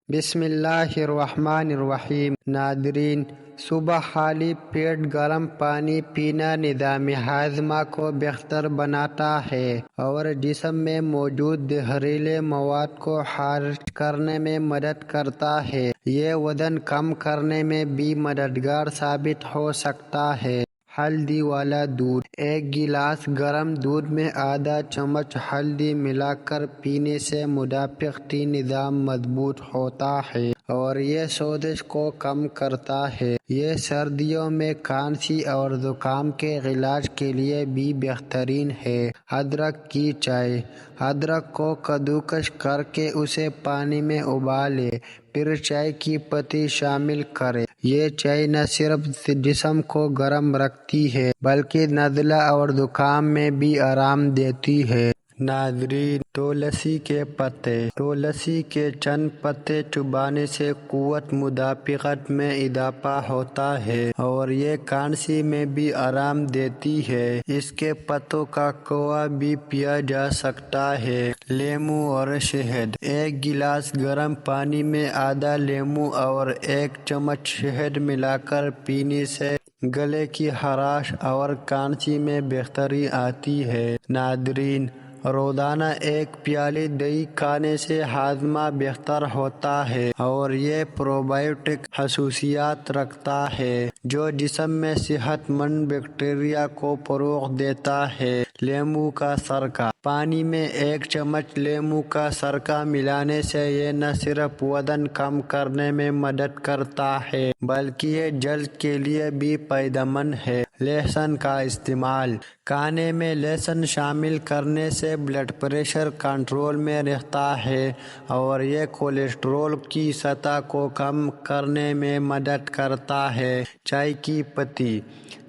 بسم اللہ الرحمن الرحیم۔ ناظرین، صبح خالی پیٹ گرم پانی پینا نظام ہاضمہ کو بہتر بناتا ہے اور جسم میں موجود زہریلے مواد کو خارج کرنے میں مدد کرتا ہے۔ یہ وزن کم کرنے میں بھی مددگار ثابت ہو سکتا ہے۔ ہلدی والا دودھ۔ ایک گلاس گرم دودھ میں آدھا چمچ ہلدی ملا کر پینے سے مدافعتی نظام مضبوط ہوتا ہے اور یہ سوزش کو کم کرتا ہے۔ یہ سردیوں میں کھانسی اور زکام کے علاج کے لیے بھی بہترین ہے۔ ادرک کی چائے۔ ادرک کو کدوکش کر کے اسے پانی میں ابالیں، پھر چائے کی پتی شامل کریں۔ یہ چائے نہ صرف جسم کو گرم رکھتی ہے بلکہ نزلہ اور زکام میں بھی آرام دیتی ہے۔ ناظرین، تلسی کے پتے۔ تلسی کے چند پتے چبانے سے قوت مدافعت میں اضافہ ہوتا ہے اور یہ کھانسی میں بھی آرام دیتی ہے۔ اس کے پتوں کا قہوہ بھی پیا جا سکتا ہے۔ لیموں اور شہد۔ ایک گلاس گرم پانی میں آدھا لیموں اور ایک چمچ شہد ملا کر پینے سے گلے کی خراش اور کھانسی میں بہتری آتی ہے۔ ناظرین، روزانہ ایک پیالہ دہی کھانے سے ہاضمہ بہتر ہوتا ہے اور یہ پروبایوٹک خصوصیات رکھتا ہے جو جسم میں صحت مند بیکٹیریا کو فروغ دیتا ہے۔ لیموں کا سرکہ۔ پانی میں ایک چمچ لیموں کا سرکہ ملانے سے یہ نہ صرف وزن کم کرنے میں مدد کرتا ہے بلکہ یہ جلد کے لیے بھی فائدہ مند ہے۔ لہسن کا استعمال۔ کھانے میں لہسن شامل کرنے سے بلڈ پریشر کنٹرول میں رہتا ہے اور یہ کولیسٹرول کی سطح کو کم کرنے میں مدد کرتا ہے۔ چائے کی پتی۔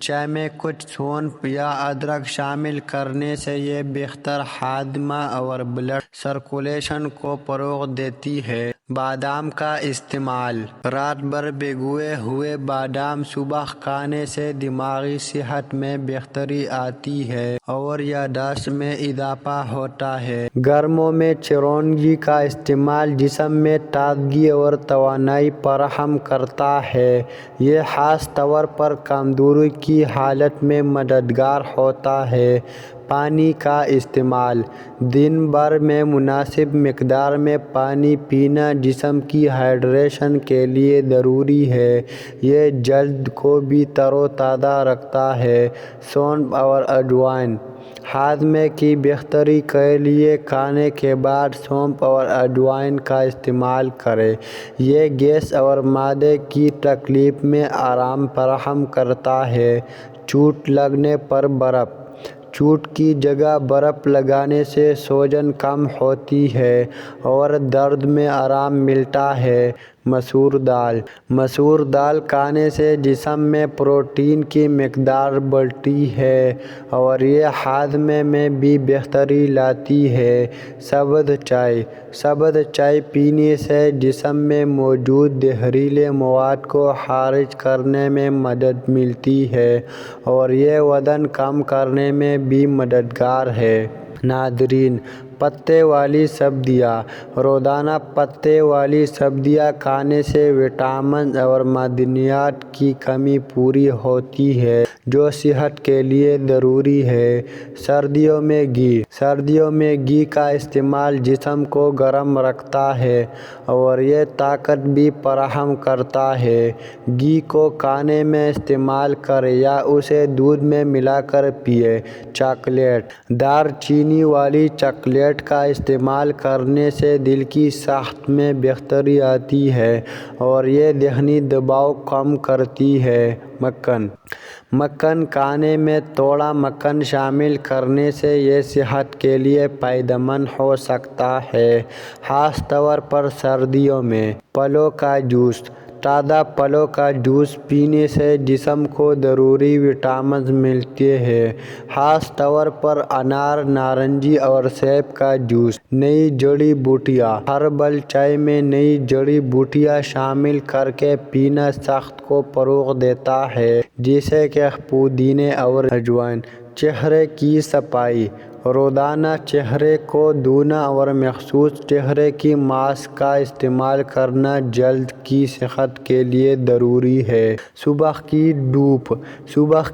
چائے میں کچھ سونف یا ادرک شامل کرنے سے یہ بہتر ہاضمہ اور بلڈ سرکولیشن کو فروغ دیتی ہے۔ بادام کا استعمال۔ رات بھر بھگوئے ہوئے بادام صبح کھانے سے دماغی صحت میں بہتری آتی ہے اور یادداشت میں اضافہ ہوتا ہے۔ گرمیوں میں چرونجی کا استعمال جسم میں تازگی اور توانائی فراہم کرتا ہے۔ یہ خاص طور پر کمزوری کی حالت میں مددگار ہوتا ہے۔ پانی کا استعمال۔ دن بھر میں مناسب مقدار میں پانی پینا جسم کی ہائیڈریشن کے لیے ضروری ہے۔ یہ جلد کو بھی تر و تازہ رکھتا ہے۔ سونف اور اجوائن۔ ہاضمے کی بہتری کے لیے کھانے کے بعد سونف اور اجوائن کا استعمال کریں۔ یہ گیس اور معدے کی تکلیف میں آرام فراہم کرتا ہے۔ چوٹ لگنے پر برف۔ چوٹ کی جگہ برف لگانے سے سوجن کم ہوتی ہے اور درد میں آرام ملتا ہے۔ مسور دال۔ مسور دال کھانے سے جسم میں پروٹین کی مقدار بڑھتی ہے اور یہ ہاضمے میں بھی بہتری لاتی ہے۔ سبز چائے۔ سبز چائے پینے سے جسم میں موجود زہریلے مواد کو خارج کرنے میں مدد ملتی ہے اور یہ وزن کم کرنے میں بھی مددگار ہے۔ ناظرین، پتے والی سبزیاں۔ روزانہ پتے والی سبزیاں کھانے سے وٹامن اور معدنیات کی کمی پوری ہوتی ہے جو صحت کے لیے ضروری ہے۔ سردیوں میں گھی۔ سردیوں میں گھی کا استعمال جسم کو گرم رکھتا ہے اور یہ طاقت بھی فراہم کرتا ہے۔ گھی کو کھانے میں استعمال کریں یا اسے دودھ میں ملا کر پییں۔ چاکلیٹ۔ دار چینی والی چاکلیٹ کا استعمال کرنے سے دل کی ساخت میں بہتری آتی ہے اور یہ ذہنی دباؤ کم کرتی ہے۔ مکھن۔ مکھن کھانے میں تھوڑا مکھن شامل کرنے سے یہ صحت کے لیے فائدہ مند ہو سکتا ہے، خاص طور پر سردیوں میں۔ پھلوں کا جوس۔ تازہ پھلوں کا جوس پینے سے جسم کو ضروری وٹامنز ملتے ہیں، خاص طور پر انار، نارنجی اور سیب کا جوس۔ نئی جڑی بوٹیاں۔ ہربل چائے میں نئی جڑی بوٹیاں شامل کر کے پینا ساخت کو فروغ دیتا ہے، جیسے کہ پودینے اور اجوائن۔ چہرے کی صفائی۔ روزانہ چہرے کو دھونا اور مخصوص چہرے کی ماسک کا استعمال کرنا جلد کی صحت کے لیے ضروری ہے۔ صبح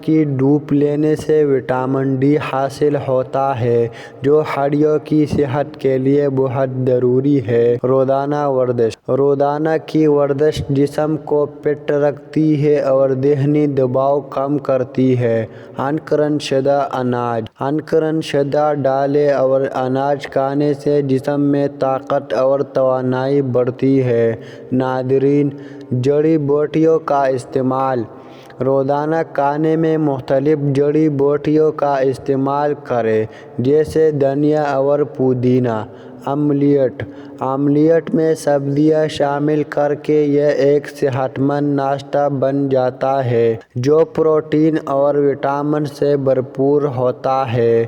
کی دھوپ لینے سے وٹامن ڈی حاصل ہوتا ہے جو ہڈیوں کی صحت کے لیے بہت ضروری ہے۔ روزانہ کی ورزش جسم کو فٹ رکھتی ہے اور ذہنی دباؤ کم کرتی ہے۔ انکرن شدہ دالیں اور اناج کھانے سے جسم میں طاقت اور توانائی بڑھتی ہے۔ ناظرین، جڑی بوٹیوں کا استعمال۔ روزانہ کھانے میں مختلف جڑی بوٹیوں کا استعمال کریں جیسے دھنیا اور پودینہ۔ آملیٹ میں سبزیاں شامل کرکے یہ ایک صحت مند ناشتہ بن جاتا ہے جو پروٹین اور وٹامن سے بھرپور ہوتا ہے۔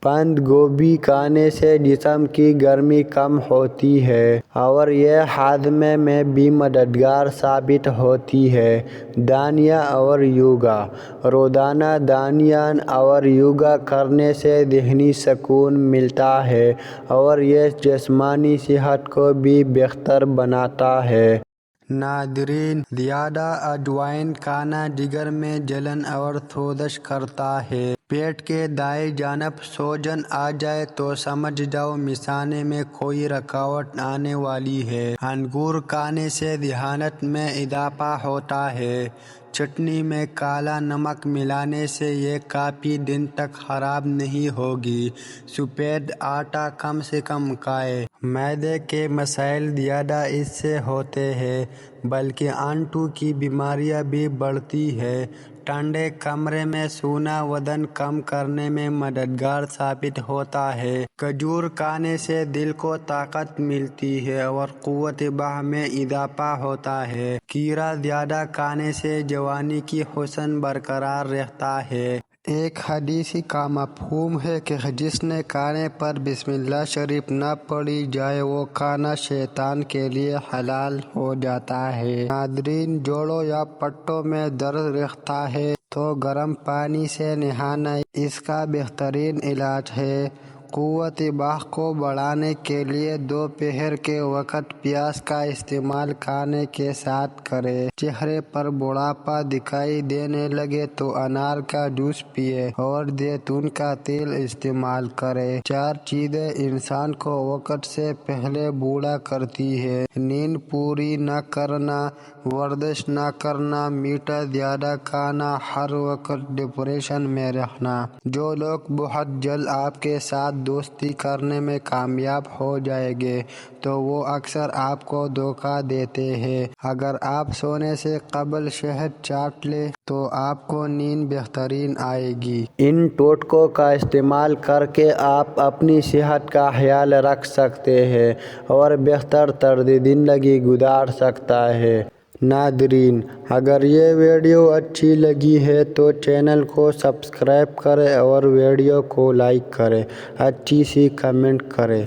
بند گوبھی کھانے سے جسم کی گرمی کم ہوتی ہے اور یہ ہاضمے میں بھی مددگار ثابت ہوتی ہے۔ دھیان اور یوگا۔ روزانہ دھیان اور یوگا کرنے سے ذہنی سکون ملتا ہے اور یہ جسمانی صحت کو بھی بہتر بناتا ہے۔ ناظرین، زیادہ اجوائن کھانا جگر میں جلن اور سوزش کرتا ہے۔ پیٹ کے دائیں جانب سوجن آ جائے تو سمجھ جاؤ مثانے میں کوئی رکاوٹ آنے والی ہے۔ انگور کھانے سے ذہانت میں اضافہ ہوتا ہے۔ چٹنی میں کالا نمک ملانے سے یہ کافی دن تک خراب نہیں ہوگی۔ سفید آٹا کم سے کم کھائیں۔ معدے کے مسائل زیادہ اس سے ہوتے ہیں بلکہ انٹو کی بیماریاں بھی بڑھتی ہیں۔ ٹھنڈے کمرے میں سونا وزن کم کرنے میں مددگار ثابت ہوتا ہے۔ کھجور کھانے سے دل کو طاقت ملتی ہے اور قوت بہ میں اضافہ ہوتا ہے۔ کھیرا زیادہ کھانے سے جوانی کی حسن برقرار رہتا ہے۔ ایک حدیث کا مفہوم ہے کہ جس نے کھانے پر بسم اللہ شریف نہ پڑھی جائے وہ کھانا شیطان کے لیے حلال ہو جاتا ہے۔ ناظرین، جوڑوں یا پٹوں میں درد رہتا ہے تو گرم پانی سے نہانا اس کا بہترین علاج ہے۔ قوت بہ کو بڑھانے کے لیے دوپہر کے وقت پیاز کا استعمال کھانے کے ساتھ کریں۔ چہرے پر بڑھاپا دکھائی دینے لگے تو انار کا جوس پیئیں اور زیتون کا تیل استعمال کریں۔ 4 چیزیں انسان کو وقت سے پہلے بوڑھا کرتی ہیں: نیند پوری نہ کرنا، ورزش نہ کرنا، میٹھا زیادہ کھانا، ہر وقت ڈپریشن میں رہنا۔ جو لوگ بہت جلد آپ کے ساتھ دوستی کرنے میں کامیاب ہو جائیں گے تو وہ اکثر آپ کو دھوکہ دیتے ہیں۔ اگر آپ سونے سے قبل شہد چاٹ لیں تو آپ کو نیند بہترین آئے گی۔ ان ٹوٹکوں کا استعمال کرکے آپ اپنی صحت کا خیال رکھ سکتے ہیں اور بہتر طرز زندگی گزار سکتے ہیں۔ ناظرین، اگر یہ ویڈیو اچھی لگی ہے تو چینل کو سبسکرائب کریں اور ویڈیو کو لائک کریں، اچھی سی کمنٹ کریں۔